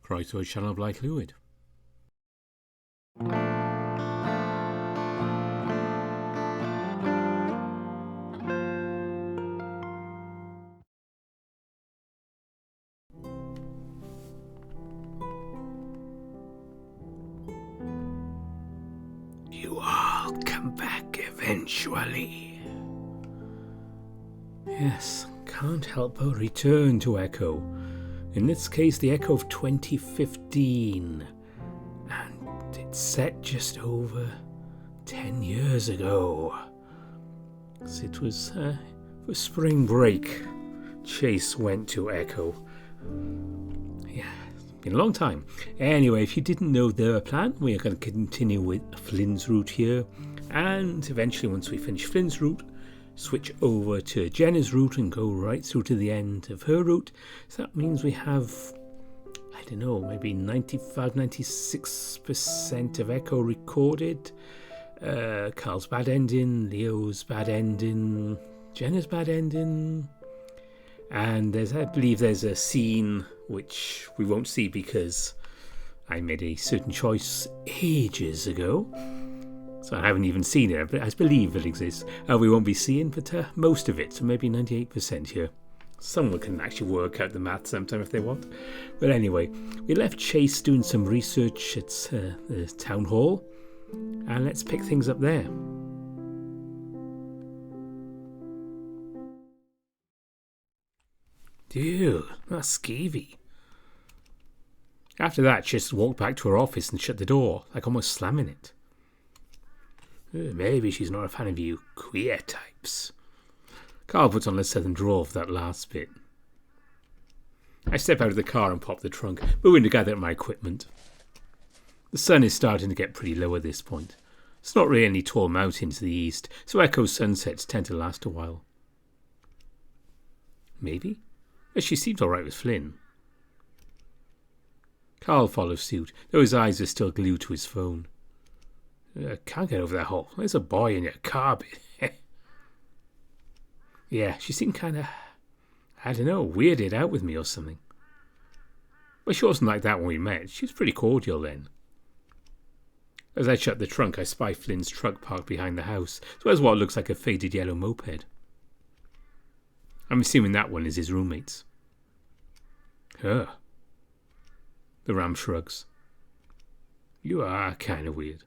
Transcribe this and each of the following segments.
Croeso Sianel Blaid Llwyd. You all come back eventually. Yes, can't help but return to Echo. In this case, the Echo of 2015. And it's set just over 10 years ago. So it was for spring break. Chase went to Echo. Yeah, it's been a long time. Anyway, if you didn't know the plan, we are going to continue with Flynn's route here. And eventually, once we finish Flynn's route, switch over to Jenna's route and go right through to the end of her route. So that means we have, I don't know, maybe 95-96% of Echo recorded. Carl's bad ending, Leo's bad ending, Jenna's bad ending. And I believe there's a scene which we won't see because I made a certain choice ages ago. So I haven't even seen it, but I believe it exists. We won't be seeing, but most of it, so maybe 98% here. Someone can actually work out the math sometime if they want. But anyway, we left Chase doing some research at the town hall, and let's pick things up there. Dude, that's skeevy. After that, Chase walked back to her office and shut the door, like almost slamming it. Maybe she's not a fan of you queer types. Carl puts on the southern drawl for that last bit. I step out of the car and pop the trunk, moving to gather up my equipment. The sun is starting to get pretty low at this point. It's not really any tall mountain to the east, so Echo's sunsets tend to last a while. Maybe? She seems alright with Flynn. Carl follows suit, though his eyes are still glued to his phone. Can't get over that hole. There's a boy in your car. Yeah, she seemed kind of, I don't know, weirded out with me or something. Well, she wasn't like that when we met. She was pretty cordial then. As I shut the trunk, I spy Flynn's truck parked behind the house, as well as what looks like a faded yellow moped. I'm assuming that one is his roommate's. The Ram shrugs. You are kind of weird.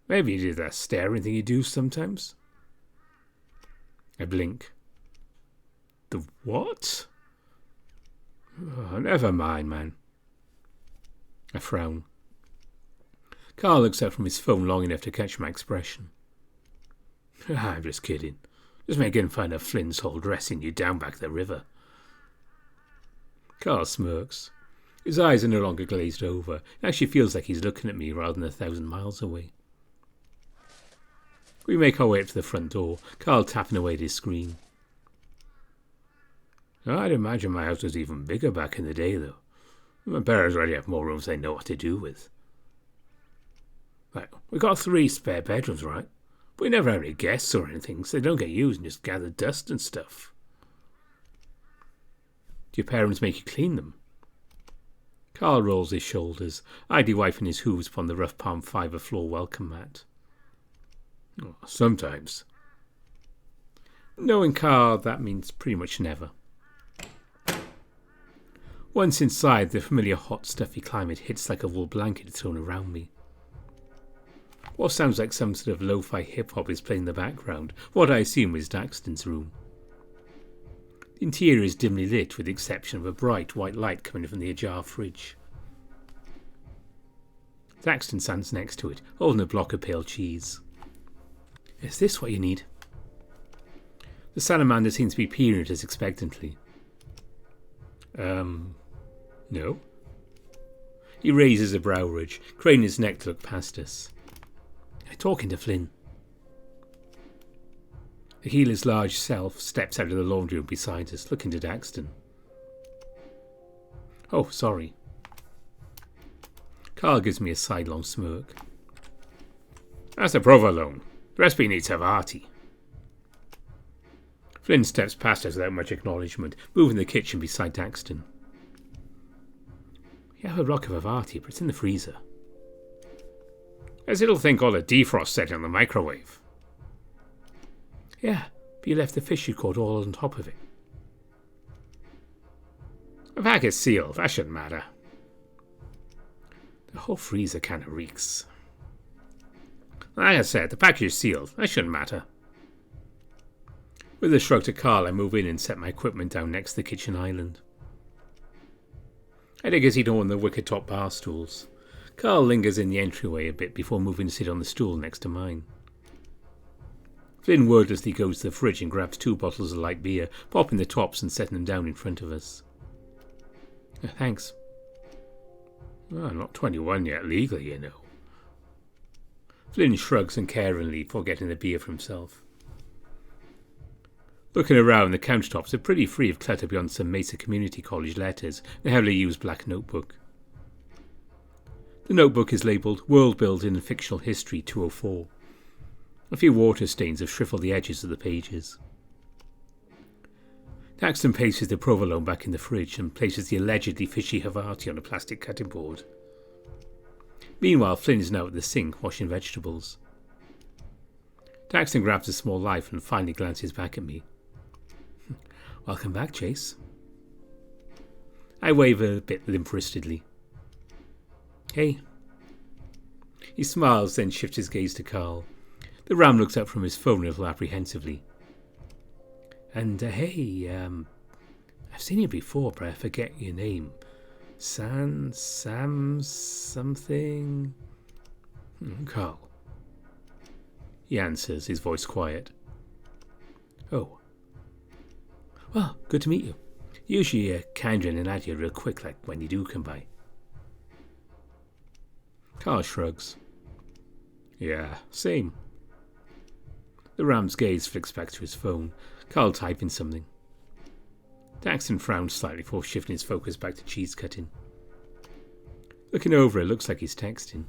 Maybe you do that staring thing you do sometimes. I blink. The what? Oh, never mind, man. I frown. Carl looks out from his phone long enough to catch my expression. I'm just kidding. Just making fun of Flynn's whole dressing you down back the river. Carl smirks. His eyes are no longer glazed over. It actually feels like he's looking at me rather than 1,000 miles away. We make our way up to the front door, Carl tapping away at his screen. I'd imagine my house was even bigger back in the day, though. My parents already have more rooms they know what to do with. Right, we got 3 spare bedrooms, right? But we never have any guests or anything, so they don't get used and just gather dust and stuff. Do your parents make you clean them? Carl rolls his shoulders, idly wiping his hooves upon the rough palm fibre floor welcome mat. Oh, sometimes. Knowing Carl, that means pretty much never. Once inside, the familiar hot, stuffy climate hits like a wool blanket thrown around me. What sounds like some sort of lo-fi hip-hop is playing in the background, what I assume is Daxton's room. The interior is dimly lit, with the exception of a bright white light coming from the ajar fridge. Daxton stands next to it, holding a block of pale cheese. Is this what you need? The salamander seems to be peering at us expectantly. No. He raises a brow ridge, craning his neck to look past us. I'm talking to Flynn. The healer's large self steps out of the laundry room beside us, looking to Daxton. Oh, sorry. Carl gives me a sidelong smirk. That's the provolone. The recipe needs to have arty. Flynn steps past us without much acknowledgement, moving the kitchen beside Daxton. You have a block of Havarti, but it's in the freezer. There's a little thing called a defrost setting on the microwave. Yeah, but you left the fish you caught all on top of it. The pack is sealed, that shouldn't matter. The whole freezer kind of reeks. Like I said, the package is sealed, that shouldn't matter. With a shrug to Carl, I move in and set my equipment down next to the kitchen island. I dig a seat on one of the wicker-top bar stools. Carl lingers in the entryway a bit before moving to sit on the stool next to mine. Flynn wordlessly goes to the fridge and grabs 2 bottles of light beer, popping the tops and setting them down in front of us. Thanks. Well, I'm not 21 yet, legally, you know. Flynn shrugs uncaringly before getting the beer for himself. Looking around, the countertops are pretty free of clutter beyond some Mesa Community College letters and a heavily used black notebook. The notebook is labelled World Building and Fictional History 204. A few water stains have shriveled the edges of the pages. Daxton places the provolone back in the fridge and places the allegedly fishy Havarti on a plastic cutting board. Meanwhile, Flynn is now at the sink washing vegetables. Daxton grabs a small knife and finally glances back at me. Welcome back, Chase. I wave a bit limp-wristedly. Hey. He smiles, then shifts his gaze to Carl. The Ram looks up from his phone a little apprehensively. And, hey, I've seen you before, but I forget your name. Sam, something? Carl. He answers, his voice quiet. Oh. Well, good to meet you. Usually Kendra and Nadia real quick, like when you do come by. Carl shrugs. Yeah, same. The Ram's gaze flicks back to his phone, Carl typing something. Daxton frowns slightly before shifting his focus back to cheese cutting. Looking over, it looks like he's texting.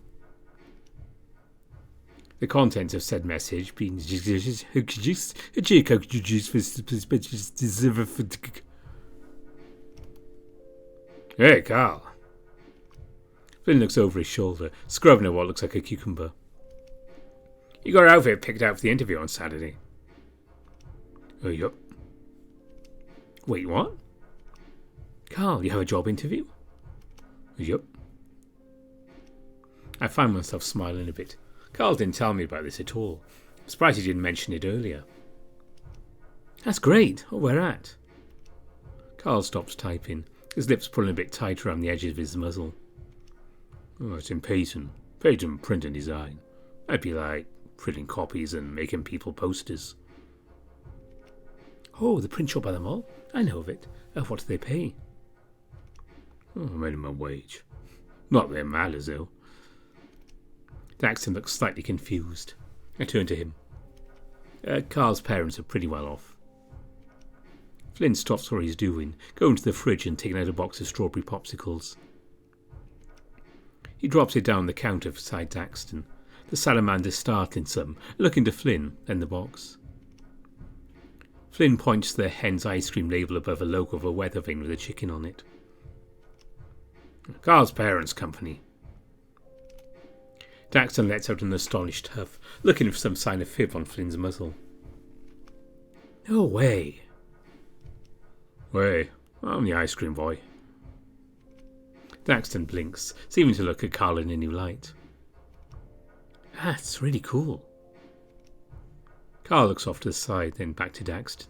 The contents of said message being Hey, Carl. Flynn looks over his shoulder, scrubbing at what looks like a cucumber. You got your outfit picked out for the interview on Saturday. Oh, yup. Wait, what? Carl, you have a job interview? Yup. I find myself smiling a bit. Carl didn't tell me about this at all. I'm surprised he didn't mention it earlier. That's great. Oh, where at? Carl stops typing, his lips pulling a bit tight around the edges of his muzzle. Oh, it's in Peyton. Peyton Print and Design. I'd be like printing copies and making people posters. Oh, the print shop by the mall? I know of it. What do they pay? Oh, minimum wage. Not that it matters, though. Daxton looks slightly confused. I turn to him. Carl's parents are pretty well off. Flynn stops what he's doing, going to the fridge and taking out a box of strawberry popsicles. He drops it down the counter beside Daxton, the salamander startling some, looking to Flynn, then the box. Flynn points to the hen's ice cream label above a logo of a weather vane with a chicken on it. Carl's parents' company. Daxton lets out an astonished huff, looking for some sign of fib on Flynn's muzzle. No way. Way, I'm the ice cream boy. Daxton blinks, seeming to look at Carl in a new light. That's really cool. Carl looks off to the side, then back to Daxton.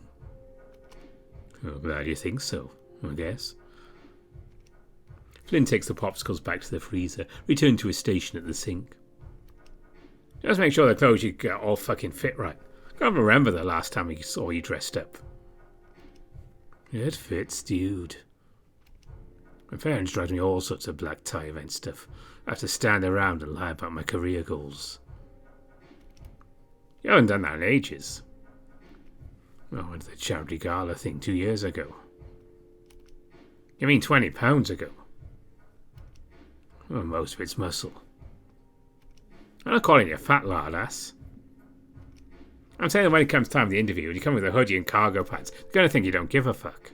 Oh, glad you think so, I guess. Flynn takes the popsicles back to the freezer, returning to his station at the sink. Just make sure the clothes you get all fucking fit right. Can't remember the last time we saw you dressed up. It fits, dude. My parents drive me all sorts of black tie event stuff. I have to stand around and lie about my career goals. You haven't done that in ages. I went to the charity gala thing 2 years ago. You mean 20 pounds ago? Well, most of it's muscle. I'm not calling you a fat lard ass. I'm saying that when it comes time for the interview and you come with a hoodie and cargo pants, they're going to think you don't give a fuck.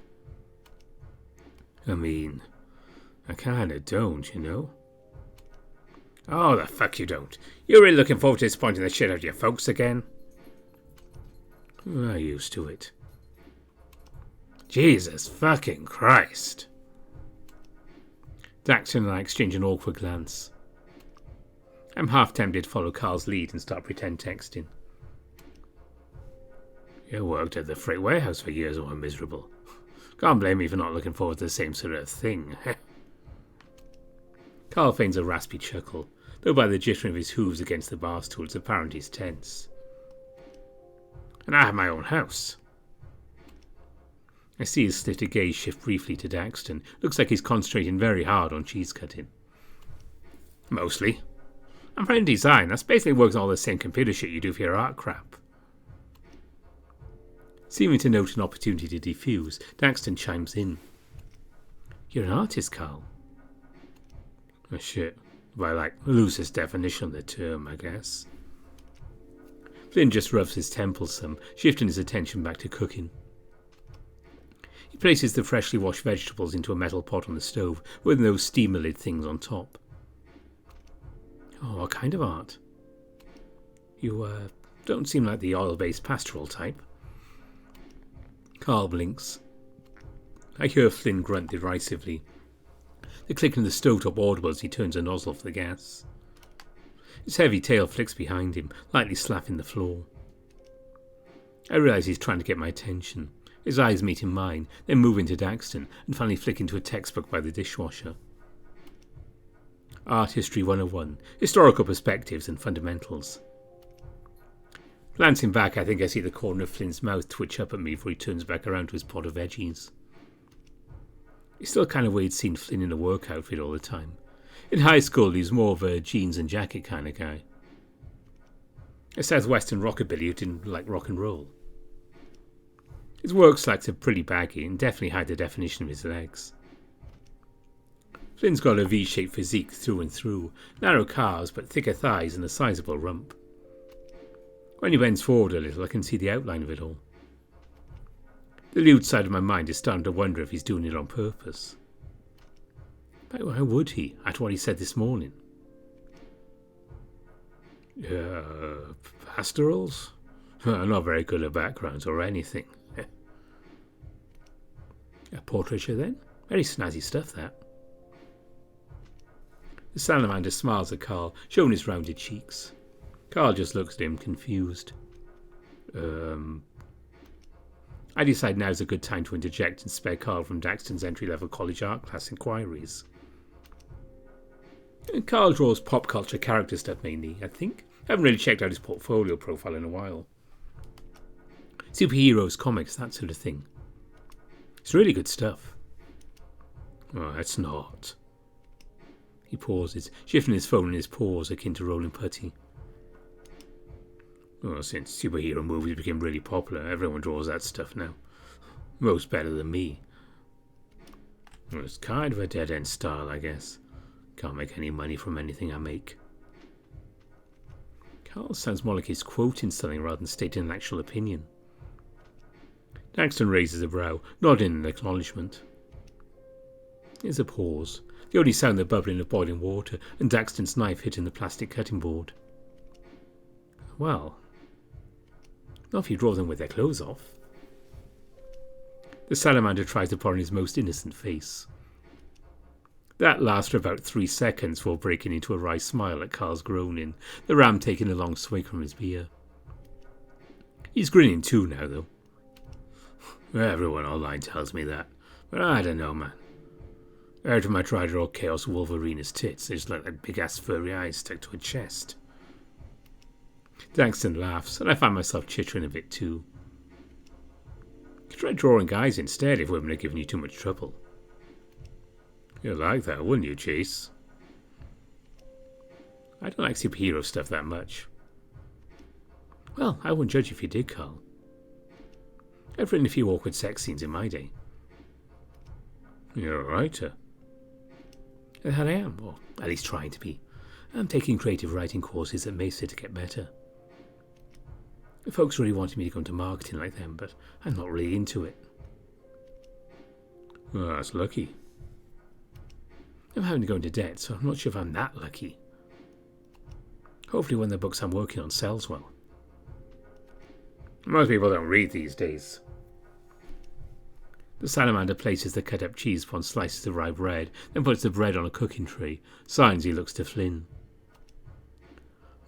I mean, I kinda don't, you know. Oh, the fuck you don't. You're really looking forward to disappointing the shit out of your folks again? I'm used to it. Jesus fucking Christ. Daxton and I exchange an awkward glance. I'm half tempted to follow Carl's lead and start pretend texting. You worked at the freight warehouse for years and were miserable. Can't blame me for not looking forward to the same sort of thing. Carl feigns a raspy chuckle, though by the jittering of his hooves against the bar stool it's apparent he's tense. And I have my own house. I see his slitted gaze shift briefly to Daxton. Looks like he's concentrating very hard on cheese cutting. Mostly. I'm from design. That's basically works on all the same computer shit you do for your art crap. Seeming to note an opportunity to defuse, Daxton chimes in. You're an artist, Carl. Oh shit. By like loosest definition of the term, I guess. Flynn just rubs his temples some, shifting his attention back to cooking. He places the freshly washed vegetables into a metal pot on the stove with those steamer lid things on top. Oh, what kind of art? You, don't seem like the oil-based pastoral type. Carl blinks. I hear Flynn grunt derisively. The clicking of the stovetop audible as he turns a nozzle for the gas. His heavy tail flicks behind him, lightly slapping the floor. I realise he's trying to get my attention. His eyes meet in mine, then move into Daxton, and finally flick into a textbook by the dishwasher. Art History 101, Historical Perspectives and Fundamentals. Glancing back, I think I see the corner of Flynn's mouth twitch up at me before he turns back around to his pot of veggies. It's still kind of weird seeing Flynn in a work outfit all the time. In high school, he was more of a jeans and jacket kind of guy. A southwestern rockabilly who didn't like rock and roll. His work slacks are pretty baggy and definitely hide the definition of his legs. Flynn's got a V-shaped physique through and through, narrow calves but thicker thighs and a sizable rump. When he bends forward a little, I can see the outline of it all. The lewd side of my mind is starting to wonder if he's doing it on purpose. But why would he, after what he said this morning? Pastorals? Not very good at backgrounds or anything. A portraiture then? Very snazzy stuff, that. The salamander smiles at Carl, showing his rounded cheeks. Carl just looks at him, confused. I decide now's a good time to interject and spare Carl from Daxton's entry-level college art class inquiries. Carl draws pop culture character stuff mainly, I think. I haven't really checked out his portfolio profile in a while. Superheroes, comics, that sort of thing. It's really good stuff. Oh, it's not. He pauses, shifting his phone in his paws akin to rolling putty. Well, since superhero movies became really popular, everyone draws that stuff now. Most better than me. Well, it's kind of a dead-end style, I guess. Can't make any money from anything I make. Carl sounds more like he's quoting something rather than stating an actual opinion. Daxton raises a brow, nodding in acknowledgement. There's a pause, the only sound the bubbling of boiling water and Daxton's knife hitting the plastic cutting board. Well, not if you draw them with their clothes off. The salamander tries to put on his most innocent face. That lasts for about 3 seconds before breaking into a wry smile at Carl's groaning, the ram taking a long swig from his beer. He's grinning too now, though. Everyone online tells me that, but I don't know, man. Every time I try to draw Chaos Wolverina's tits, they just look like big-ass furry eyes stuck to a chest. Daxton laughs, and I find myself chittering a bit too. You could try drawing guys instead if women are giving you too much trouble. You'd like that, wouldn't you, Chase? I don't like superhero stuff that much. Well, I wouldn't judge if you did, Carl. I've written a few awkward sex scenes in my day. You're a writer. That I am, or at least trying to be. I'm taking creative writing courses at Mesa to get better. Folks really wanted me to go into marketing like them, but I'm not really into it. Well, that's lucky. I'm having to go into debt, so I'm not sure if I'm that lucky. Hopefully one of the books I'm working on sells well. Most people don't read these days. The salamander places the cut-up cheese upon slices of rye bread, then puts the bread on a cooking tray. Signs he looks to Flynn.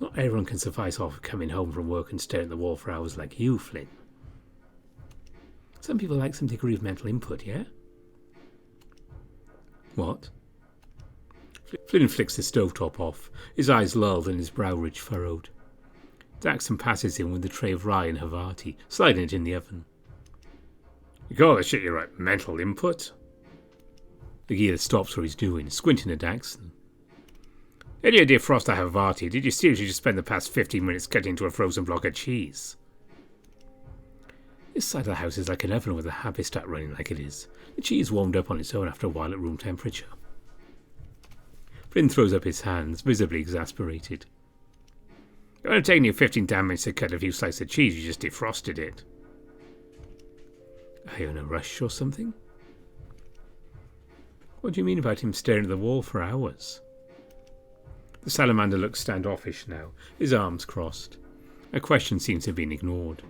Not everyone can suffice off coming home from work and staring at the wall for hours like you, Flynn. Some people like some degree of mental input, yeah? What? Flynn flicks the stovetop off, his eyes lulled and his brow ridge furrowed. Daxton passes him with the tray of rye and Havarti, sliding it in the oven. You call the shit you write mental input? The gear stops what he's doing, squinting at Daxton. When you defrost a Havarti, did you seriously just spend the past 15 minutes cutting into a frozen block of cheese? This side of the house is like an oven with a Habistat running like it is. The cheese warmed up on its own after a while at room temperature. Flynn throws up his hands, visibly exasperated. It would have taken you 15 damn minutes to cut a few slices of cheese, you just defrosted it. Are you in a rush or something? What do you mean about him staring at the wall for hours? The salamander looks standoffish now, his arms crossed. A question seems to have been ignored.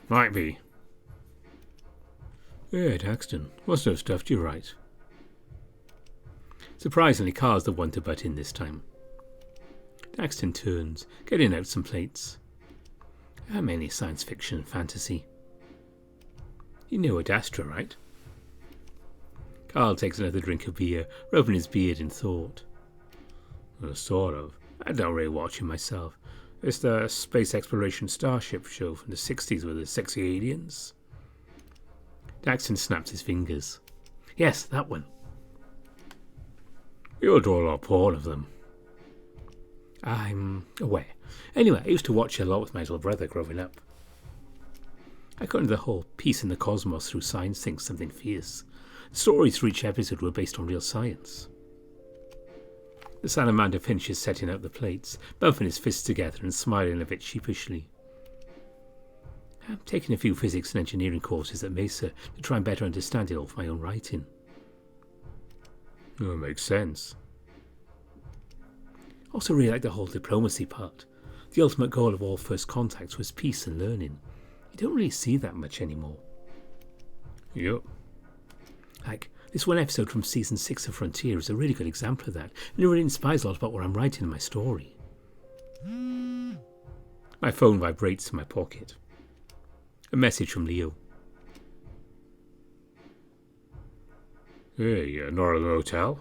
Might be. Yeah, Daxton, what sort of stuff do you write? Surprisingly, Carl's the one to butt in this time. Daxton turns, getting out some plates. How many science fiction and fantasy? You know Adastra, right? Carl takes another drink of beer, rubbing his beard in thought. Well, sort of. I don't really watch it myself. It's the space exploration starship show from the 60s with the sexy aliens. Daxton snaps his fingers. Yes, that one. You'll draw a lot of porn of them. I'm aware. Anyway, I used to watch a lot with my little brother growing up. I got into the whole peace in the cosmos through science thing something fierce. The stories for each episode were based on real science. The salamander finishes setting out the plates, bumping his fists together and smiling a bit sheepishly. I'm taking a few physics and engineering courses at Mesa to try and better understand it all for my own writing. Oh, it makes sense. I also really like the whole diplomacy part. The ultimate goal of all first contacts was peace and learning. You don't really see that much anymore. Yep. Like, this one episode from season 6 of Frontier is a really good example of that, and it really inspires a lot about what I'm writing in my story. My phone vibrates in my pocket. A message from Leo. Hey, you're not at the hotel?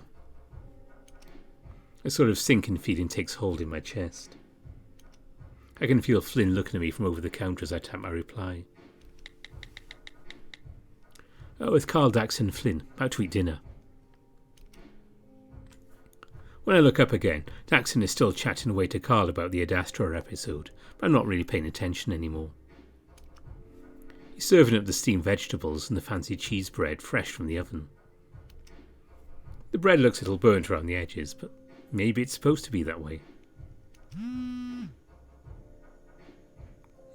A sort of sinking feeling takes hold in my chest. I can feel Flynn looking at me from over the counter as I tap my reply. Oh, with Carl, Dax and Flynn, about to eat dinner. When I look up again, Daxton is still chatting away to Carl about the Adastra episode, but I'm not really paying attention anymore. He's serving up the steamed vegetables and the fancy cheese bread fresh from the oven. The bread looks a little burnt around the edges, but maybe it's supposed to be that way.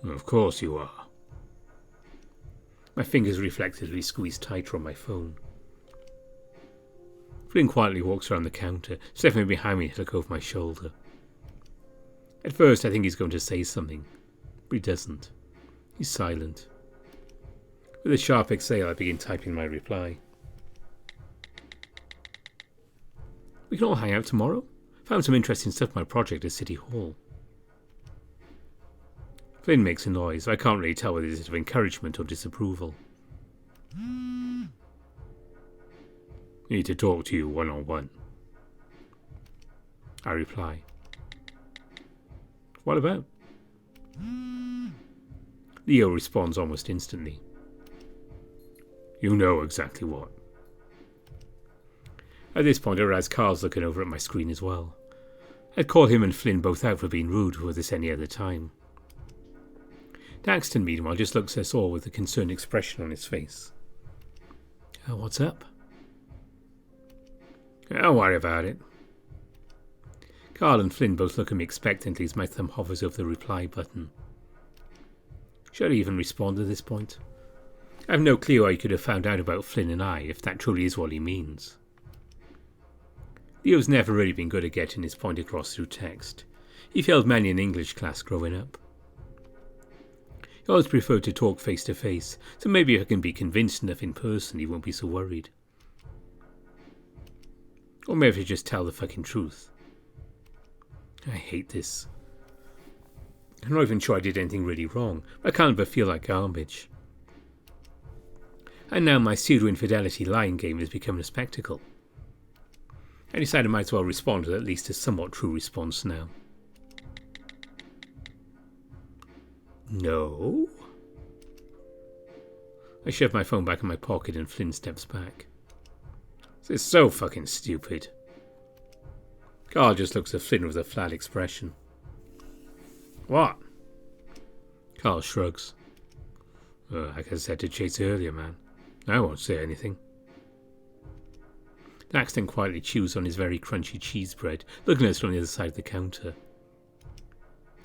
Of course you are. My fingers reflexively squeeze tighter on my phone. Flynn quietly walks around the counter, stepping behind me to look over my shoulder. At first I think he's going to say something, but he doesn't. He's silent. With a sharp exhale I begin typing my reply. We can all hang out tomorrow. Found some interesting stuff for my project at City Hall. Flynn makes a noise. I can't really tell whether it is of encouragement or disapproval. Need to talk to you one-on-one. I reply. What about? Leo responds almost instantly. You know exactly what. At this point I realise Carl's looking over at my screen as well. I'd call him and Flynn both out for being rude were this any other time. Daxton, meanwhile, just looks at us all with a concerned expression on his face. What's up? Don't worry about it. Carl and Flynn both look at me expectantly as my thumb hovers over the reply button. Should I even respond at this point? I have no clue how he could have found out about Flynn and I, if that truly is what he means. Leo's never really been good at getting his point across through text. He failed many in English class growing up. He always preferred to talk face to face, so maybe if I can be convinced enough in person he won't be so worried. Or maybe I should just tell the fucking truth. I hate this. I'm not even sure I did anything really wrong, but I can't but feel like garbage. And now my pseudo-infidelity lying game is becoming a spectacle. I decided I might as well respond with at least a somewhat true response now. No? I shove my phone back in my pocket and Flynn steps back. This is so fucking stupid. Carl just looks at Flynn with a flat expression. What? Carl shrugs. Like I said to Chase earlier, man. I won't say anything. Daxton quietly chews on his very crunchy cheese bread, looking at us from the other side of the counter.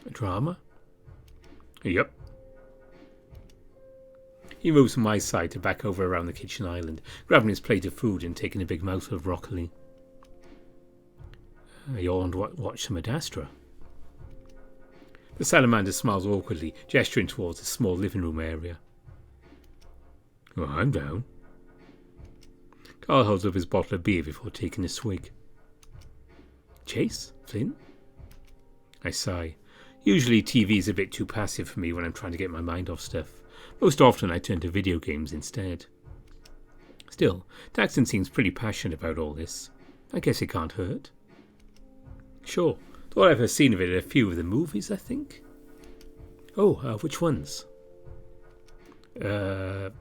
A drama? Yep. He moves from my side to back over around the kitchen island, grabbing his plate of food and taking a big mouthful of broccoli. You all want to watch some Adastra? The salamander smiles awkwardly, gesturing towards the small living room area. Well, I'm down. Carl holds up his bottle of beer before taking a swig. Chase? Flynn? I sigh. Usually TV is a bit too passive for me when I'm trying to get my mind off stuff. Most often I turn to video games instead. Still, Daxton seems pretty passionate about all this. I guess it can't hurt. Sure, all I've ever seen of it are a few of the movies, I think. Oh, which ones? The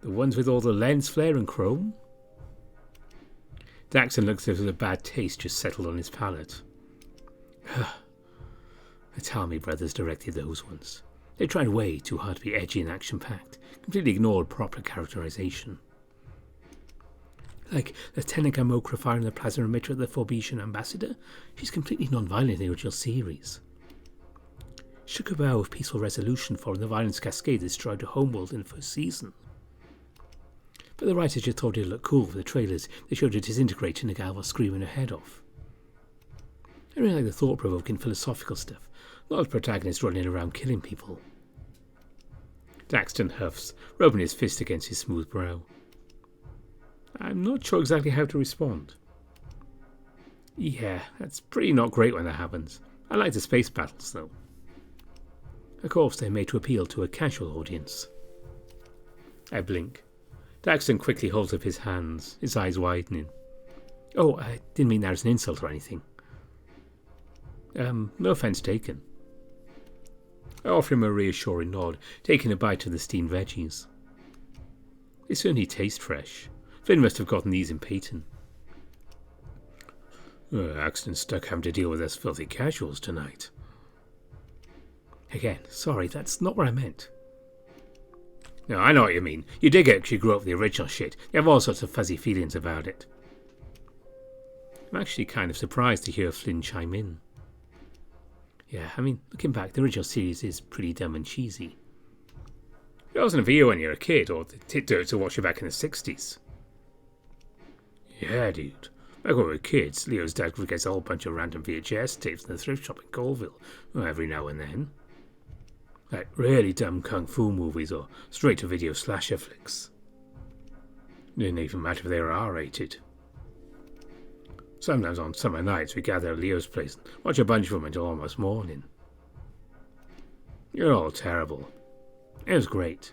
ones with all the lens flare and chrome? Daxton looks as if a bad taste just settled on his palate. The Talmy brothers directed those ones. They tried way too hard to be edgy and action-packed, completely ignored proper characterization. Like Lieutenant Gamokra firing the plasma emitter at the Forbesian ambassador, she's completely non-violent in the original series. Shook a bow of peaceful resolution following the violence cascade that destroyed her homeworld in the first season. But the writers just thought it'd look cool for the trailers. They showed her disintegrating a gal while screaming her head off. I really like the thought-provoking philosophical stuff, not the protagonist running around killing people. Daxton huffs, rubbing his fist against his smooth brow. I'm not sure exactly how to respond. Yeah, that's pretty not great when that happens. I like the space battles, though. Of course, they're made to appeal to a casual audience. I blink. Daxton quickly holds up his hands, his eyes widening. Oh, I didn't mean that as an insult or anything. No offence taken. I offer him a reassuring nod, taking a bite of the steamed veggies. They certainly taste fresh. Flynn must have gotten these in Peyton. Daxton's stuck having to deal with us filthy casuals tonight. Again, sorry, that's not what I meant. No, I know what you mean. You did actually grow up with the original shit. You have all sorts of fuzzy feelings about it. I'm actually kind of surprised to hear Flynn chime in. Yeah, I mean, looking back, the original series is pretty dumb and cheesy. It wasn't for you when you were a kid, or to watch you back in the 60s. Yeah, dude. Back when we were kids, Leo's dad would get a whole bunch of random VHS tapes in the thrift shop in Colville, every now and then. Like really dumb kung fu movies or straight-to-video slasher flicks. Didn't even matter if they were R-rated. Sometimes on summer nights we gather at Leo's place and watch a bunch of them until almost morning. You're all terrible. It was great.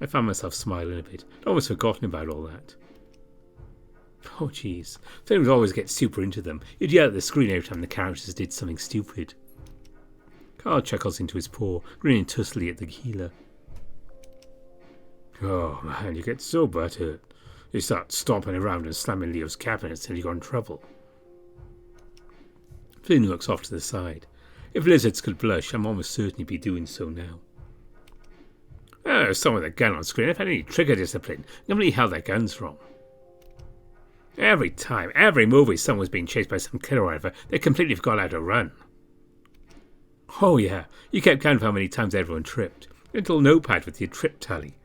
I found myself smiling a bit. I'd almost forgotten about all that. Oh jeez, Flynn would always get super into them. He'd yell at the screen every time the characters did something stupid. Carl chuckles into his paw, grinning tussily at the healer. Oh man, you get so butthurt. You start stomping around and slamming Leo's cabinets till you got in trouble. Flynn looks off to the side. If lizards could blush, I'm almost certain he'd be doing so now. Someone with a gun on screen. If I had any trigger discipline, nobody held their guns wrong. Every time, every movie someone's being chased by some killer or whatever, they completely forgot how to run. Oh yeah, you kept count of how many times everyone tripped. A little notepad with your trip tally.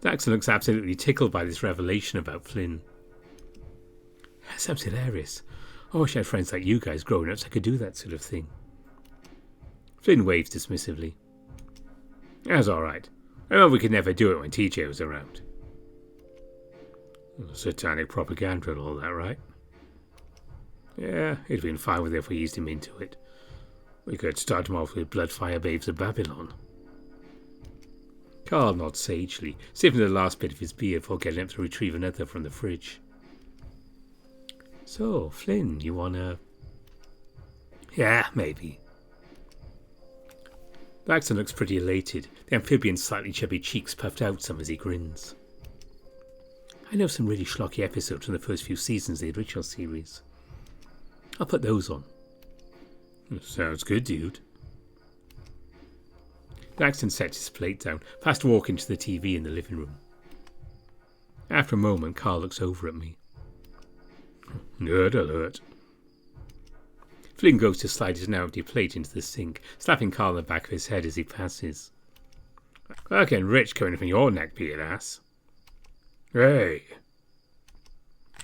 Daxton looks absolutely tickled by this revelation about Flynn. That sounds hilarious. I wish I had friends like you guys growing up so I could do that sort of thing. Flynn waves dismissively. That's all right. I remember we could never do it when TJ was around. Satanic propaganda and all that, right? Yeah, he'd been fine with it if we eased him into it. We could start him off with Bloodfire Babes of Babylon. Carl nods sagely, sipping the last bit of his beer before getting up to retrieve another from the fridge. So, Flynn, you wanna... Yeah, maybe. Daxton looks pretty elated, the amphibian's slightly chubby cheeks puffed out some as he grins. I know some really schlocky episodes from the first few seasons of the original series. I'll put those on. Sounds good, dude. Daxton sets his plate down, fast walking to the TV in the living room. After a moment, Carl looks over at me. Nerd alert. Flynn goes to slide his now empty plate into the sink, slapping Carl on the back of his head as he passes. Fucking rich coming from your neck, Peter ass. Hey.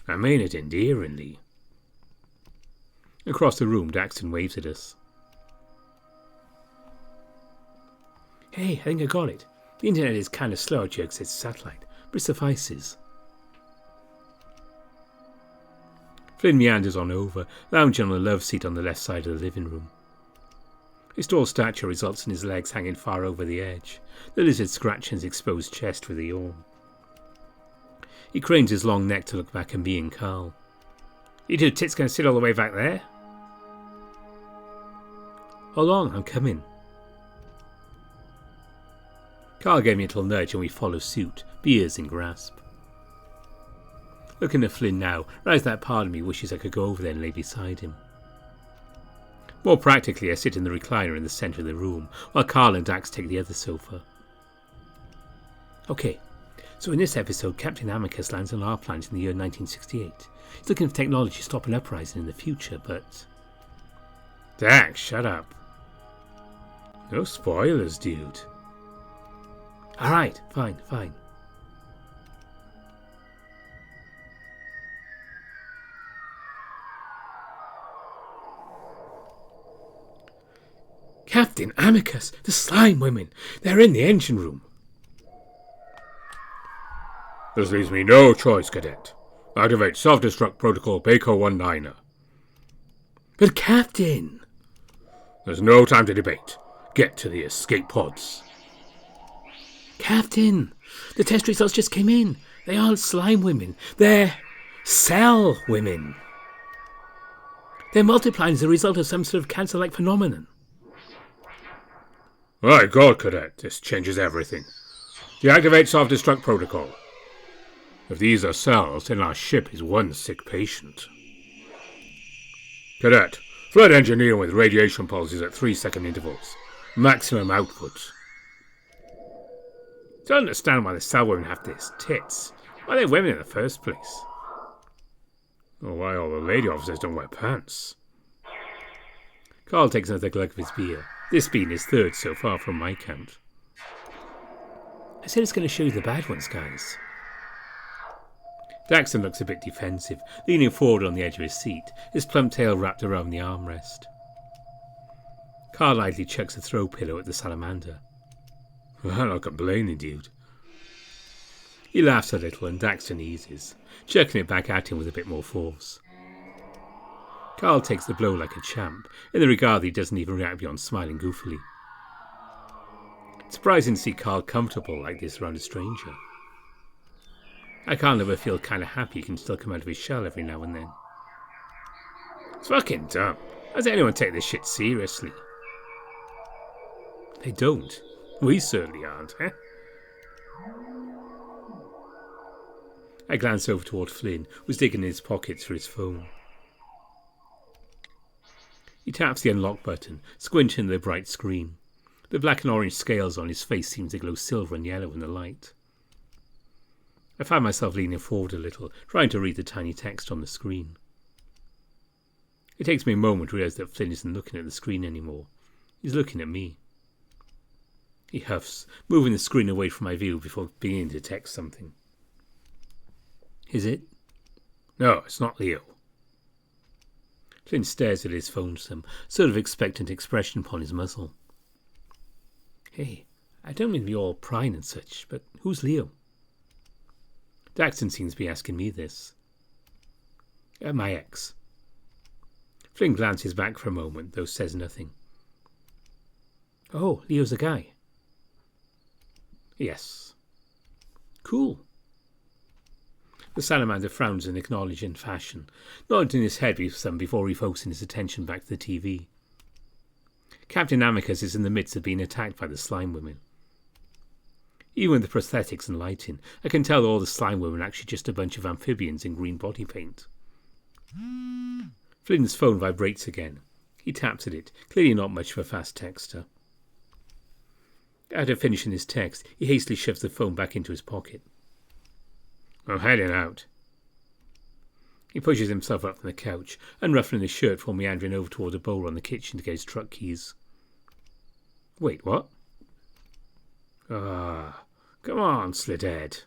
I mean it endearingly. Across the room, Daxton waves at us. Hey, I think I got it. The internet is kind of slow, jerks its satellite, but it suffices. Flynn meanders on over, lounging on a love seat on the left side of the living room. His tall stature results in his legs hanging far over the edge, the lizard scratching his exposed chest with a yawn. He cranes his long neck to look back at me and Carl. You two tits going to sit all the way back there? Hold on, I'm coming. Carl gave me a little nudge and we follow suit, beers in grasp. Looking at Flynn now, realize that part of me wishes I could go over there and lay beside him. More practically, I sit in the recliner in the centre of the room, while Carl and Dax take the other sofa. Okay, so in this episode, Captain Amicus lands on our planet in the year 1968. He's looking for technology to stop an uprising in the future, but... Dax, shut up. No spoilers, dude. Alright, fine. Captain Amicus, the slime women. They're in the engine room. This leaves me no choice, Cadet. Activate self-destruct protocol Baco 19er. But Captain... There's no time to debate. Get to the escape pods. Captain, the test results just came in. They aren't slime women. They're cell women. They're multiplying as a result of some sort of cancer-like phenomenon. My God, Cadet, this changes everything. Deactivate self-destruct protocol. If these are cells, then our ship is one sick patient. Cadet, flood engineering with radiation pulses at 3-second intervals. Maximum output. Don't understand why the cell women have these tits. Why are they women in the first place? Or why all the lady officers don't wear pants. Carl takes another glug of his beer, this being his third so far from my count. I said it's going to show you the bad ones, guys. Daxton looks a bit defensive, leaning forward on the edge of his seat, his plump tail wrapped around the armrest. Carl lightly chucks a throw pillow at the salamander. I'm not complaining, dude. He laughs a little and Daxton eases, chucking it back at him with a bit more force. Carl takes the blow like a champ, in the regard that he doesn't even react beyond smiling goofily. It's surprising to see Carl comfortable like this around a stranger. I can't ever feel kind of happy he can still come out of his shell every now and then. It's fucking dumb. How does anyone take this shit seriously? They don't. We certainly aren't, eh? I glance over toward Flynn, who's digging in his pockets for his phone. He taps the unlock button, squinting at the bright screen. The black and orange scales on his face seem to glow silver and yellow in the light. I find myself leaning forward a little, trying to read the tiny text on the screen. It takes me a moment to realize that Flynn isn't looking at the screen anymore. He's looking at me. He huffs, moving the screen away from my view before beginning to text something. Is it? No, it's not Leo. Flynn stares at his phone, some sort of expectant expression upon his muzzle. Hey, I don't mean to be all prying and such, but who's Leo? Daxton seems to be asking me this. My ex. Flynn glances back for a moment, though says nothing. Oh, Leo's a guy. Yes. Cool. The salamander frowns in acknowledging fashion, nodding his head with some before refocusing his attention back to the TV. Captain Amicus is in the midst of being attacked by the slime women. Even with the prosthetics and lighting, I can tell all the slime women are actually just a bunch of amphibians in green body paint. Flynn's phone vibrates again. He taps at it, clearly not much of a fast texter. After finishing his text, he hastily shoves the phone back into his pocket. I'm heading out. He pushes himself up from the couch, unruffling his shirt while meandering over toward a bowl on the kitchen to get his truck keys. Wait, what? Come on, Slithead.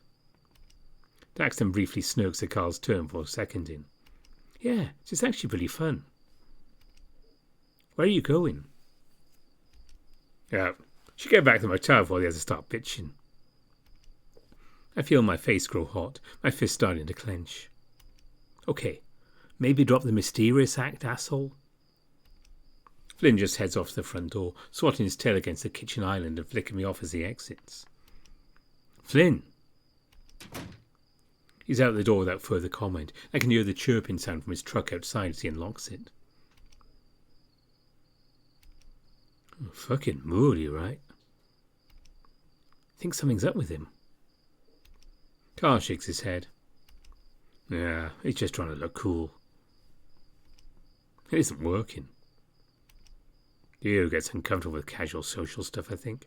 Daxton briefly smirks at Carl's turn for seconding. Yeah, it's actually pretty fun. Where are you going? Should get back to my tower before the others start bitching. I feel my face grow hot, my fist starting to clench. Okay, maybe drop the mysterious act, asshole. Flynn just heads off to the front door, swatting his tail against the kitchen island and flicking me off as he exits. Flynn! He's out the door without further comment. I can hear the chirping sound from his truck outside as he unlocks it. Oh, fucking moody, right? I think something's up with him. Carl shakes his head. Yeah, he's just trying to look cool. It isn't working. Leo gets uncomfortable with casual social stuff, I think.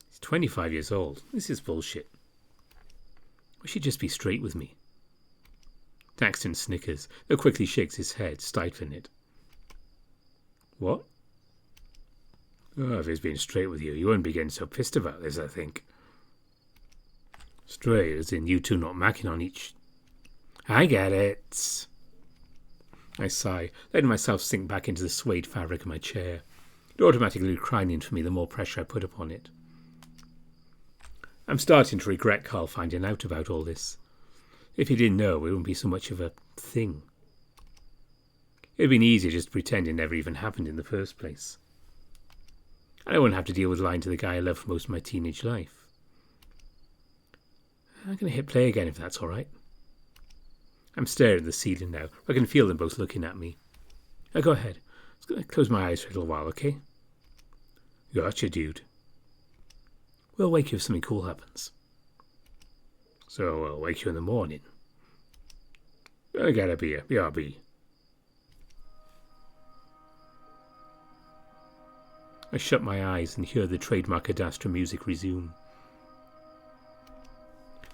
He's 25 years old. This is bullshit. Why should he just be straight with me? Daxton snickers, though quickly shakes his head, stifling it. What? Oh, if he's being straight with you, you wouldn't be getting so pissed about this, I think. Straight, as in you two not macking on each... I get it. I sigh, letting myself sink back into the suede fabric of my chair. It automatically reclining for me the more pressure I put upon it. I'm starting to regret Carl finding out about all this. If he didn't know, it wouldn't be so much of a thing. It would have been easier just to pretend it never even happened in the first place. And I wouldn't have to deal with lying to the guy I loved for most of my teenage life. I'm going to hit play again if that's all right. I'm staring at the ceiling now. I can feel them both looking at me. Now go ahead. I'm just going to close my eyes for a little while, okay? Gotcha, dude. We'll wake you if something cool happens. So I'll wake you in the morning. I gotta be a BRB. I shut my eyes and hear the trademark Adastra music resume.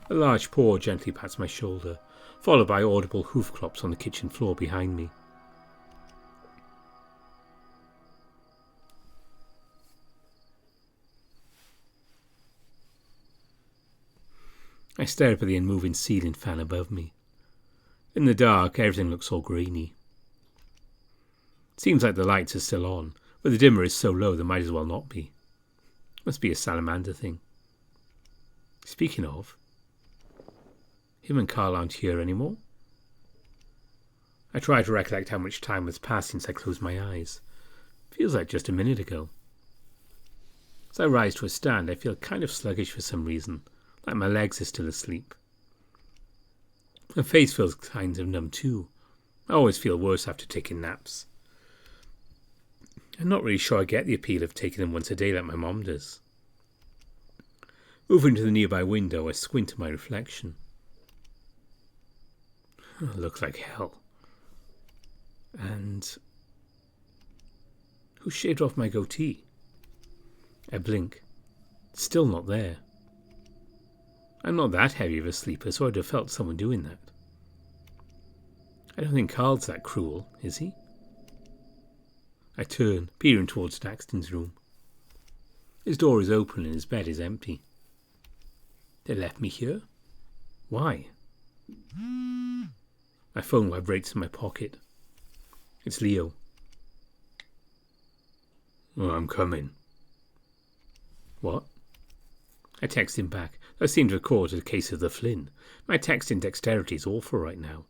A large paw gently pats my shoulder, followed by audible hoof clops on the kitchen floor behind me. I stare up at the unmoving ceiling fan above me. In the dark, everything looks all grainy. It seems like the lights are still on, but the dimmer is so low there might as well not be. Must be a salamander thing. Speaking of, him and Carl aren't here anymore. I try to recollect how much time has passed since I closed my eyes. Feels like just a minute ago. As I rise to a stand, I feel kind of sluggish for some reason, like my legs are still asleep. My face feels kind of numb too. I always feel worse after taking naps. I'm not really sure I get the appeal of taking them once a day like my mom does. Moving to the nearby window, I squint at my reflection. Oh, looks like hell. And who shaved off my goatee? I blink. It's still not there. I'm not that heavy of a sleeper, so I'd have felt someone doing that. I don't think Carl's that cruel, is he? I turn, peering towards Daxton's room. His door is open and his bed is empty. They left me here? Why? My phone vibrates in my pocket. It's Leo. Oh, I'm coming. What? I text him back. I seem to have caught a case of the Flynn. My texting dexterity is awful right now.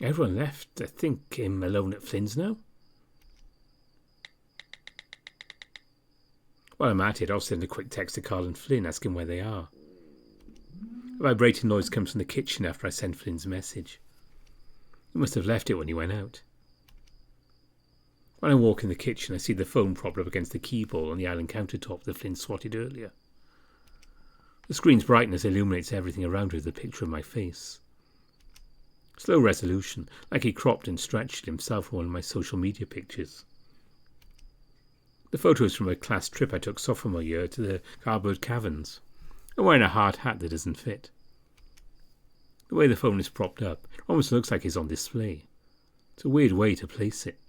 Everyone left. I think him alone at Flynn's now. While I'm at it, I'll send a quick text to Carl and Flynn asking where they are. A vibrating noise comes from the kitchen after I send Flynn's message. He must have left it when he went out. When I walk in the kitchen, I see the phone propped up against the keyboard on the island countertop that Flynn swatted earlier. The screen's brightness illuminates everything around with a picture of my face. Slow resolution, like he cropped and stretched himself from one of my social media pictures. The photo is from a class trip I took sophomore year to the Cardboard Caverns. I'm wearing a hard hat that doesn't fit. The way the phone is propped up, it almost looks like it's on display. It's a weird way to place it.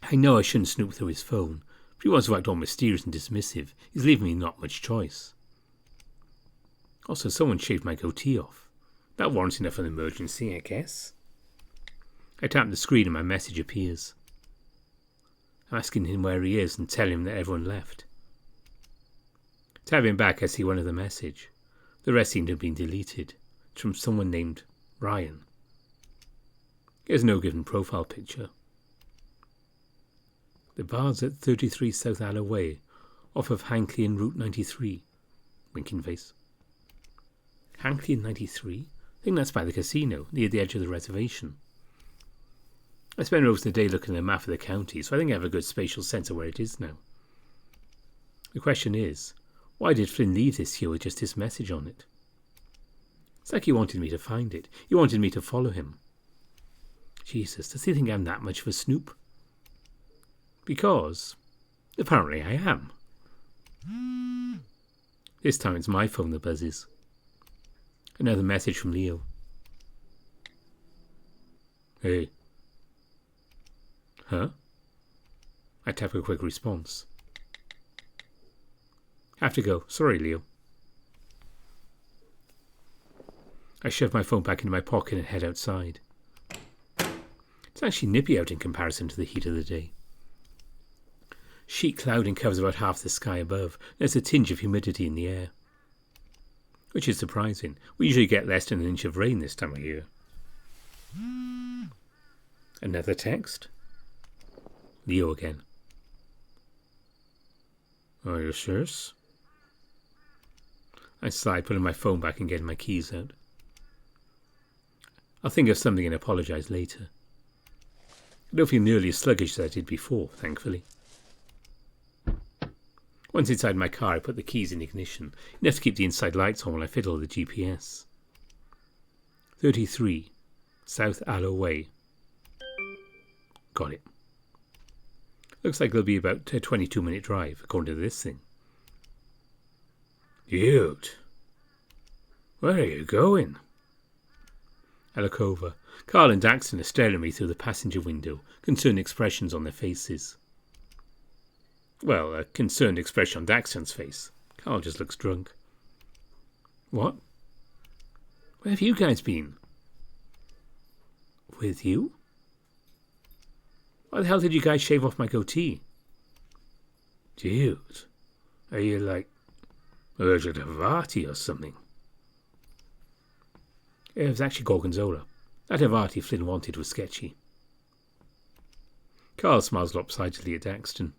I know I shouldn't snoop through his phone, but he wants to act all mysterious and dismissive. He's leaving me not much choice. Also, someone shaved my goatee off. That warrants enough of an emergency, I guess. I tap the screen and my message appears. I'm asking him where he is and telling him that everyone left. Tapping back, I see one other message. The rest seem to have been deleted. It's from someone named Ryan. He has no given profile picture. The bar's at 33 South Allow Way, off of Hankley and Route 93. Winking face. Hankley and 93? I think that's by the casino, near the edge of the reservation. I spend most of the day looking at the map of the county, so I think I have a good spatial sense of where it is now. The question is, why did Flynn leave this here with just his message on it? It's like he wanted me to find it. He wanted me to follow him. Jesus, does he think I'm that much of a snoop? Because, apparently I am. This time it's my phone that buzzes. Another message from Leo. Hey. Huh? I tap a quick response. Have to go. Sorry, Leo. I shove my phone back into my pocket and head outside. It's actually nippy out in comparison to the heat of the day. Sheet clouding covers about half the sky above. There's a tinge of humidity in the air. Which is surprising. We usually get less than an inch of rain this time of year. Another text? Leo again. Are you serious? I sigh, pulling my phone back and getting my keys out. I'll think of something and apologise later. I don't feel nearly as sluggish as I did before, thankfully. Once inside my car, I put the keys in ignition, enough to keep the inside lights on while I fiddle the GPS. 33 South Allow Way. Got it. Looks like it'll be about a 22-minute drive, according to this thing. Dude, where are you going? I look over. Carl and Daxton are staring at me through the passenger window, concerned expressions on their faces. Well, a concerned expression on Daxton's face. Carl just looks drunk. What? Where have you guys been? With you? Why the hell did you guys shave off my goatee? Dude, are you like allergic to Havarti or something? It was actually Gorgonzola. That Havarti Flynn wanted was sketchy. Carl smiles lopsidedly at Daxton.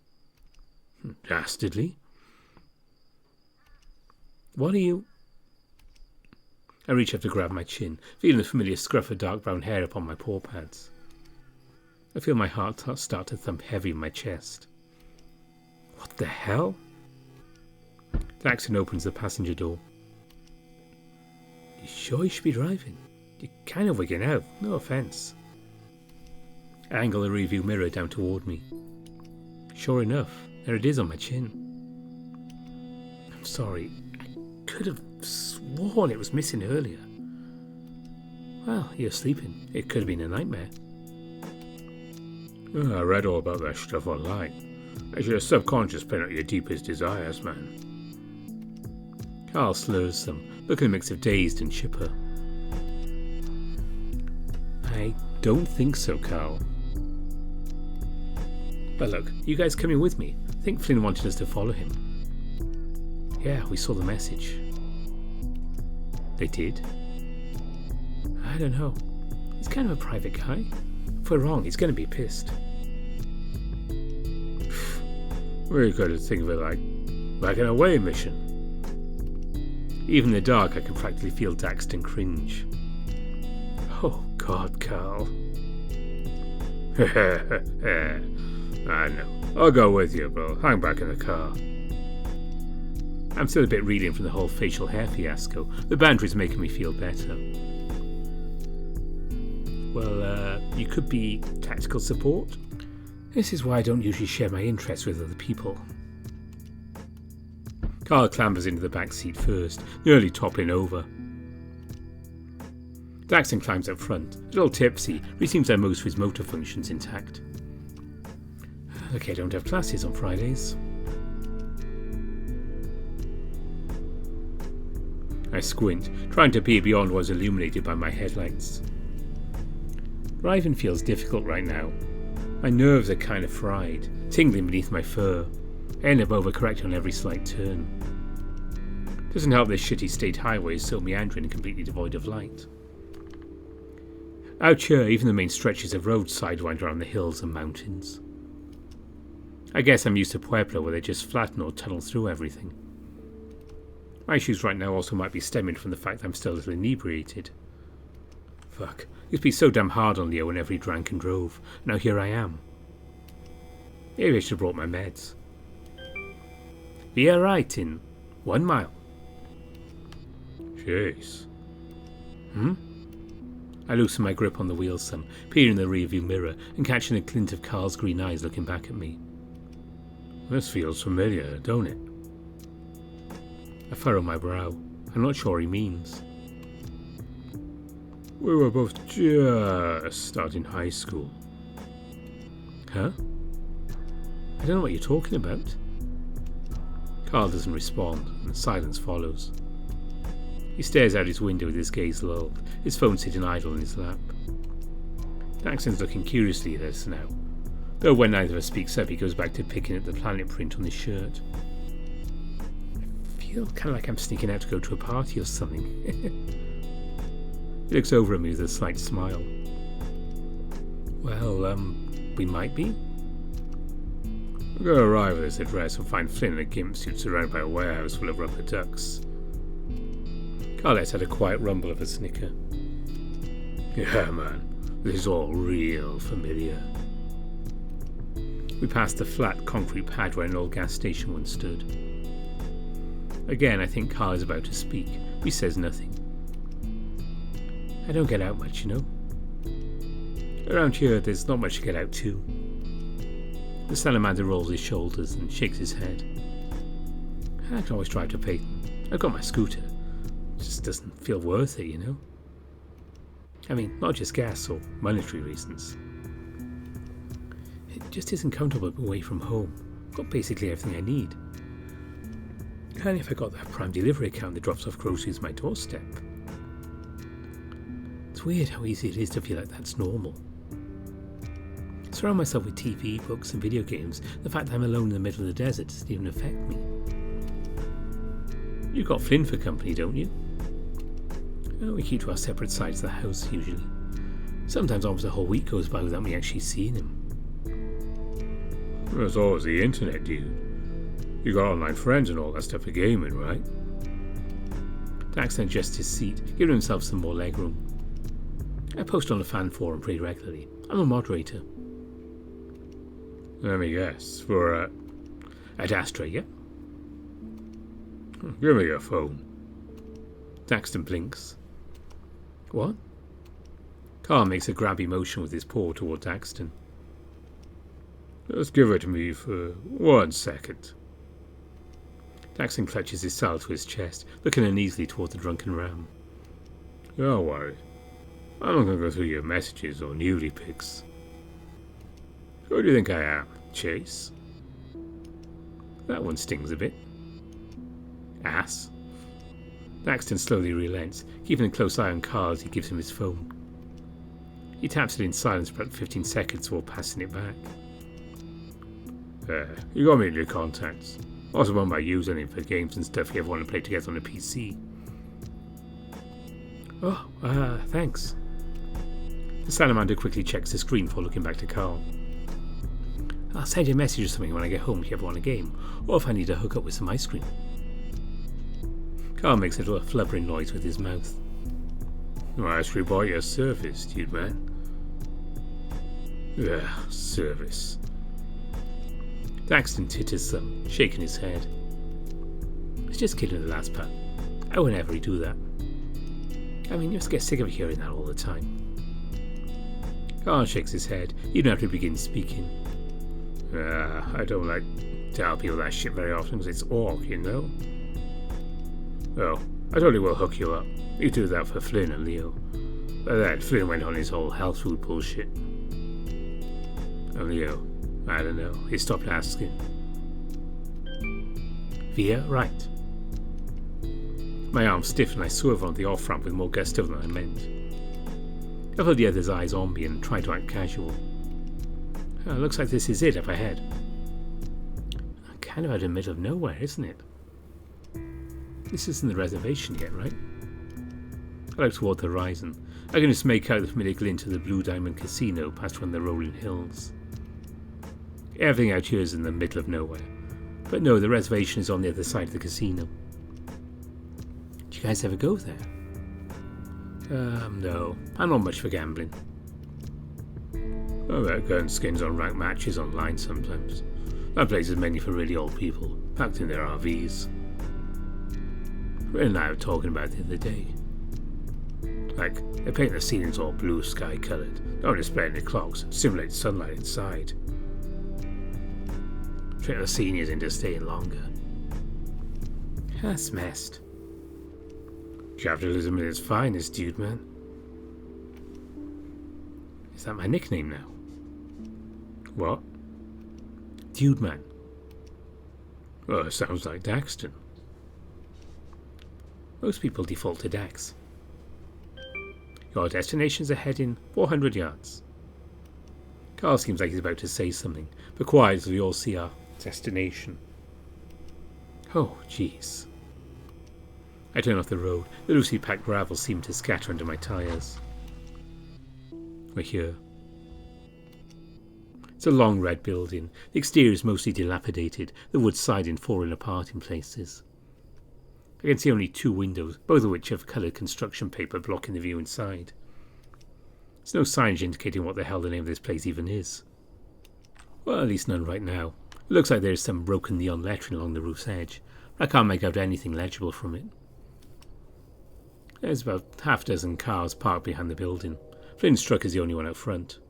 Dastardly? What are you... I reach up to grab my chin, feeling the familiar scruff of dark brown hair upon my paw pads. I feel my heart start to thump heavy in my chest. What the hell? Daxton opens the passenger door. You sure you should be driving? You're kind of wigging out, no offence. I angle the rearview mirror down toward me. Sure enough, there it is on my chin. I'm sorry, I could have sworn it was missing earlier. Well, you're sleeping. It could have been a nightmare. Oh, I read all about that stuff online. That's your subconscious playing out your deepest desires, man. Carl slurs some, looking a mix of dazed and chipper. I don't think so, Carl. But look, you guys coming with me? I think Flynn wanted us to follow him. Yeah, we saw the message. They did? I don't know. He's kind of a private guy. If we're wrong, he's going to be pissed. We could think of it like an away mission. Even in the dark, I can practically feel Daxton cringe. Oh God, Carl. I know. I'll go with you, but I'll hang back in the car. I'm still a bit reeling from the whole facial hair fiasco. The boundary's making me feel better. Well, you could be tactical support. This is why I don't usually share my interests with other people. Carl clambers into the back seat first, nearly toppling over. Daxton climbs up front, a little tipsy, but he seems to have most of his motor functions intact. Okay, I don't have classes on Fridays. I squint, trying to peer beyond what was illuminated by my headlights. Driving feels difficult right now. My nerves are kind of fried, tingling beneath my fur. I end up overcorrecting on every slight turn. Doesn't help this shitty state highway is so meandering and completely devoid of light. Out here, even the main stretches of road sidewind around the hills and mountains. I guess I'm used to Pueblo where they just flatten or tunnel through everything. My issues right now also might be stemming from the fact that I'm still a little inebriated. Fuck, used to be so damn hard on Leo whenever he drank and drove. Now here I am. Maybe I should have brought my meds. Be alright in 1 mile. Jeez. I loosen my grip on the wheel some, peering in the rearview mirror and catching the glint of Carl's green eyes looking back at me. This feels familiar, don't it? I furrow my brow. I'm not sure he means. We were both just starting high school. Huh? I don't know what you're talking about. Carl doesn't respond, and silence follows. He stares out his window with his gaze lulled, his phone sitting idle in his lap. Daxton's looking curiously at us now, though when neither of us speaks up, he goes back to picking at the planet print on his shirt. I feel kind of like I'm sneaking out to go to a party or something. He looks over at me with a slight smile. Well, we might be. We're going to arrive at this address and find Flynn in a gimp suit surrounded by a warehouse full of rubber ducks. Carlet had a quiet rumble of a snicker. Yeah, man, this is all real familiar. We passed the flat concrete pad where an old gas station once stood. Again, I think Carl is about to speak, but he says nothing. I don't get out much, you know. Around here, there's not much to get out to. The salamander rolls his shoulders and shakes his head. I can always drive to Peyton. I've got my scooter. It just doesn't feel worth it, you know. I mean, not just gas or monetary reasons. It just isn't comfortable away from home. I've got basically everything I need. And if I got that Prime delivery account that drops off groceries at my doorstep. It's weird how easy it is to feel like that's normal. I surround myself with TV, books and video games. The fact that I'm alone in the middle of the desert doesn't even affect me. You've got Flynn for company, don't you? Well, we keep to our separate sides of the house, usually. Sometimes almost a whole week goes by without me actually seeing him. There's always the internet, dude. You got online friends and all that stuff for gaming, right? Daxton adjusts his seat, giving himself some more legroom. I post on the fan forum pretty regularly. I'm a moderator. Let me guess, for Adastra, yeah? Give me your phone. Daxton blinks. What? Carl makes a grabby motion with his paw toward Daxton. Just give it to me for 1 second. Daxton clutches his saddle to his chest, looking uneasily toward the drunken ram. Don't worry. I'm not going to go through your messages or nudie pics. Who do you think I am, Chase? That one stings a bit. Ass. Daxton slowly relents, keeping a close eye on Carl as he gives him his phone. He taps it in silence for about 15 seconds before passing it back. You got me in your contacts. Also won't mind using it for games and stuff you ever want to play together on a PC. Oh, thanks. The salamander quickly checks the screen before looking back to Carl. I'll send you a message or something when I get home if you ever want a game, or if I need to hook up with some ice cream. Carl makes a little flubbering noise with his mouth. I should buy your service, dude man. Service. Daxton titters some, shaking his head. It's just killing the last part. I would never do that. I mean, you just get sick of hearing that all the time. Carl shakes his head, even after he begins speaking. I don't like to tell people that shit very often because it's awk, you know? Oh, I totally will hook you up. You do that for Flynn and Leo. But then Flynn went on his whole health food bullshit. And Leo, I don't know, he stopped asking. Via, right. My arm stiffened and I swerved on the off-ramp with more gusto than I meant. I felt the other's eyes on me and tried to act casual. Looks like this is it up ahead. Kind of out in the middle of nowhere, isn't it? This isn't the reservation yet, right? I look toward the horizon. I can just make out the familiar glint of the Blue Diamond Casino past one of the rolling hills. Everything out here is in the middle of nowhere. But no, the reservation is on the other side of the casino. Do you guys ever go there? No. I'm not much for gambling. I bet gun skins on ranked matches online sometimes. That place is mainly for really old people, packed in their RVs. Ren and I were talking about it the other day. Like, they paint the ceilings all blue sky coloured, don't display any clocks, and simulate sunlight inside. Trick the seniors into staying longer. That's messed. Capitalism at its finest, dude man. Is that my nickname now? What? Dude man. Well, it sounds like Daxton. Most people default to Dax. Your destination's ahead in 400 yards. Carl seems like he's about to say something, but quiet as we all see our destination. Oh, jeez. I turn off the road. The loosely packed gravel seemed to scatter under my tyres. We're here. It's a long red building. The exterior is mostly dilapidated, the wood siding falling apart in places. I can see only 2 windows, both of which have coloured construction paper blocking the view inside. There's no signage indicating what the hell the name of this place even is. Well, at least none right now. It looks like there's some broken neon lettering along the roof's edge, but I can't make out anything legible from it. There's about half a dozen cars parked behind the building. Flynn's truck is the only one out front.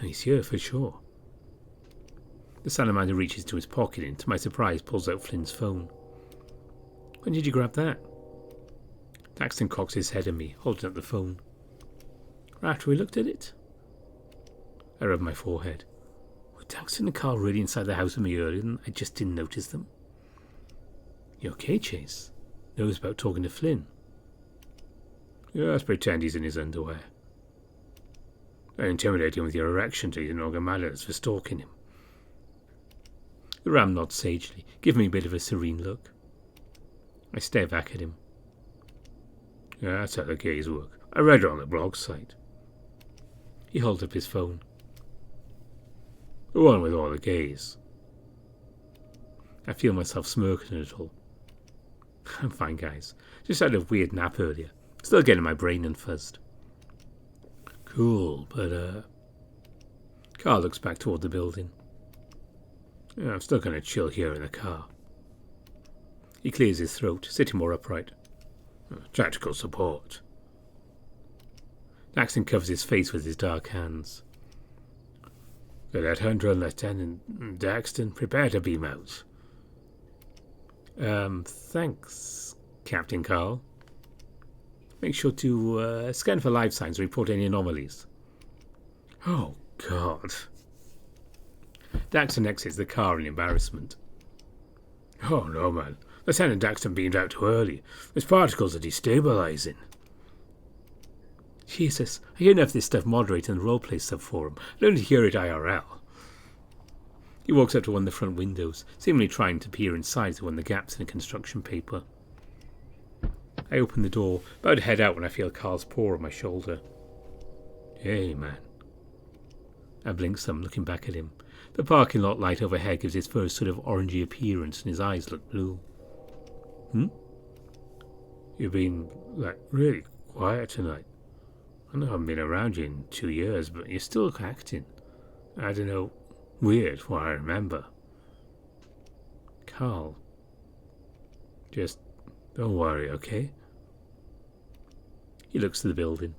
He's here for sure. The salamander reaches to his pocket and, to my surprise, pulls out Flynn's phone. When did you grab that? Daxton cocks his head at me, holding up the phone. After we looked at it? I rub my forehead. Were Daxton and Carl really inside the house with me earlier and I just didn't notice them? You okay, Chase? Knows about talking to Flynn. Yeah, let's pretend he's in his underwear. I intimidate him with your erection till you no longer matters for stalking him. The ram nods sagely, giving me a bit of a serene look. I stare back at him. Yeah, that's how the gays work. I read it on the blog site. He holds up his phone. The one with all the gays. I feel myself smirking a little. I'm fine, guys. Just had a weird nap earlier. Still getting my brain unfuzzed. Cool, but Carl looks back toward the building. Yeah, I'm still going to chill here in the car. He clears his throat, sitting more upright. Tactical support. Daxton covers his face with his dark hands. Cadet Hunter and Lieutenant Daxton, prepare to beam out. Thanks, Captain Carl. Make sure to scan for life signs and report any anomalies. Oh, God. Daxton exits the car in embarrassment. Oh no, man. Lieutenant Daxton beamed out too early. His particles are destabilizing. Jesus, I hear enough of this stuff moderating the roleplay stuff for him. I don't need to hear it IRL. He walks up to one of the front windows, seemingly trying to peer inside through one of the gaps in the construction paper. I open the door, about to head out when I feel Carl's paw on my shoulder. Hey, man. I blink some, looking back at him. The parking lot light overhead gives his first sort of orangey appearance and his eyes look blue. You've been, really quiet tonight. I know I haven't been around you in 2 years, but you're still acting. I don't know, weird from what I remember. Carl. Just don't worry, okay? He looks to the building.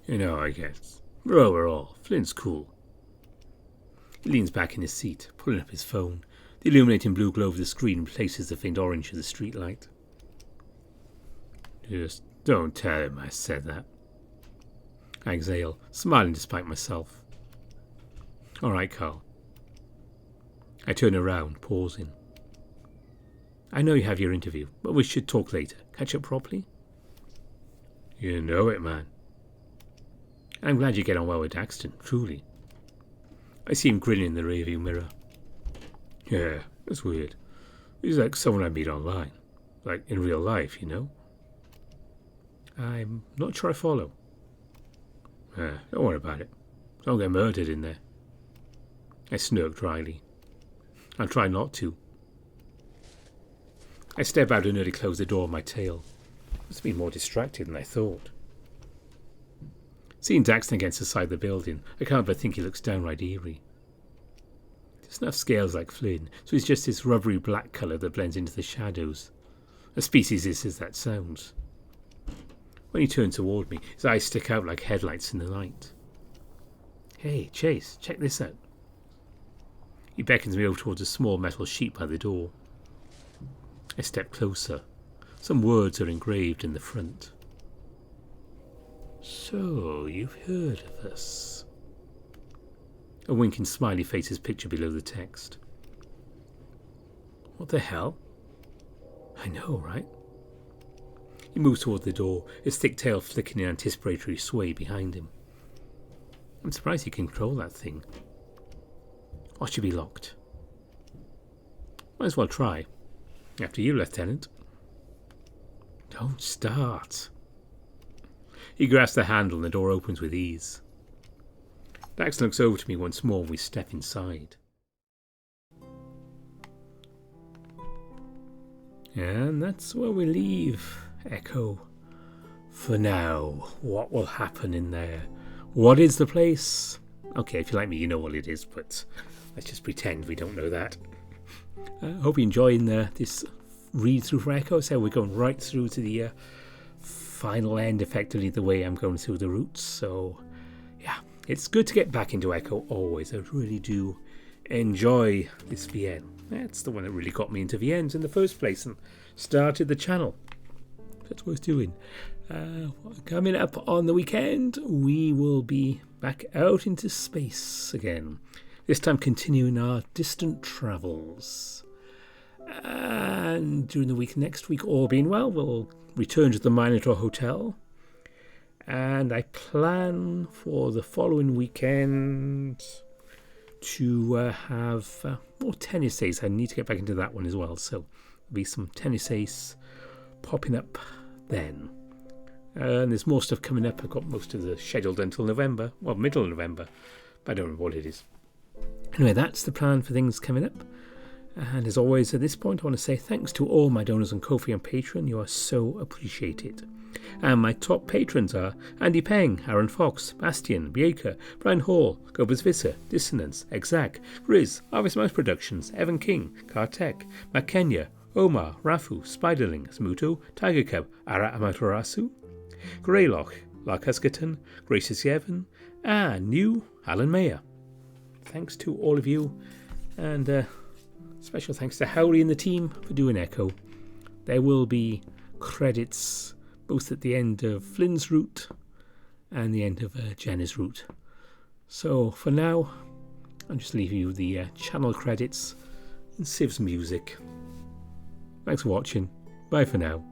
You know, I guess. We're overall. Flynn's cool. He leans back in his seat, pulling up his phone. The illuminating blue glow of the screen replaces the faint orange of the street light. Just don't tell him I said that. I exhale, smiling despite myself. All right, Carl. I turn around, pausing. I know you have your interview, but we should talk later. Catch up properly? You know it, man. I'm glad you get on well with Daxton, truly. I see him grinning in the rearview mirror. Yeah, that's weird. He's like someone I meet online. Like in real life, you know? I'm not sure I follow. Don't worry about it. Don't get murdered in there. I smirk dryly. I'll try not to. I step out and nearly close the door on my tail. Must have been more distracted than I thought. Seeing Daxton against the side of the building, I can't but think he looks downright eerie. He doesn't have scales like Flynn, so he's just this rubbery black colour that blends into the shadows. A species as that sounds. When he turns toward me, his eyes stick out like headlights in the night. Hey, Chase, check this out. He beckons me over towards a small metal sheet by the door. I step closer. Some words are engraved in the front. So, you've heard of us. A winking smiley face is pictured below the text. What the hell? I know, right? He moves toward the door, his thick tail flicking in anticipatory sway behind him. I'm surprised he can control that thing. Or should be locked. Might as well try. After you, Lieutenant. Don't start. He grasps the handle and the door opens with ease. Daxton looks over to me once more and we step inside. And that's where we leave Echo. For now, what will happen in there? What is the place? Okay, if you like me, you know what it is, but let's just pretend we don't know that. I hope you're enjoying this read-through for Echo. So we're going right through to the final end, effectively, the way I'm going through the routes. So, yeah, it's good to get back into Echo always. I really do enjoy this VN. That's the one that really got me into VNs in the first place and started the channel. That's worth doing. Coming up on the weekend, we will be back out into space again. This time continuing our distant travels. And during the week next week, all being well, we'll return to the Minotaur Hotel. And I plan for the following weekend to have more tennis ace. I need to get back into that one as well. So there'll be some tennis ace popping up then. And there's more stuff coming up. I've got most of the scheduled until November. Well, middle of November. But I don't know what it is. Anyway, that's the plan for things coming up. And as always, at this point, I want to say thanks to all my donors on Ko-fi and Patreon. You are so appreciated. And my top patrons are Andy Peng, Aaron Fox, Bastian, Bieker, Brian Hall, Gobers Visser, Dissonance, Exact, Grizz, Harvest Mouse Productions, Evan King, Kartek, Matt Kenya, Omar, Rafu, Spiderling, Smuto, Tiger Cub, Ara Amaterasu, Greylock, Lark Huskerton, Gracious Yevon, and new Alan Mayer. Thanks to all of you, and special thanks to Howley and the team for doing Echo. There will be credits both at the end of Flynn's route and the end of Jenna's route. So for now, I'll just leave you the channel credits and Civ's music. Thanks for watching. Bye for now.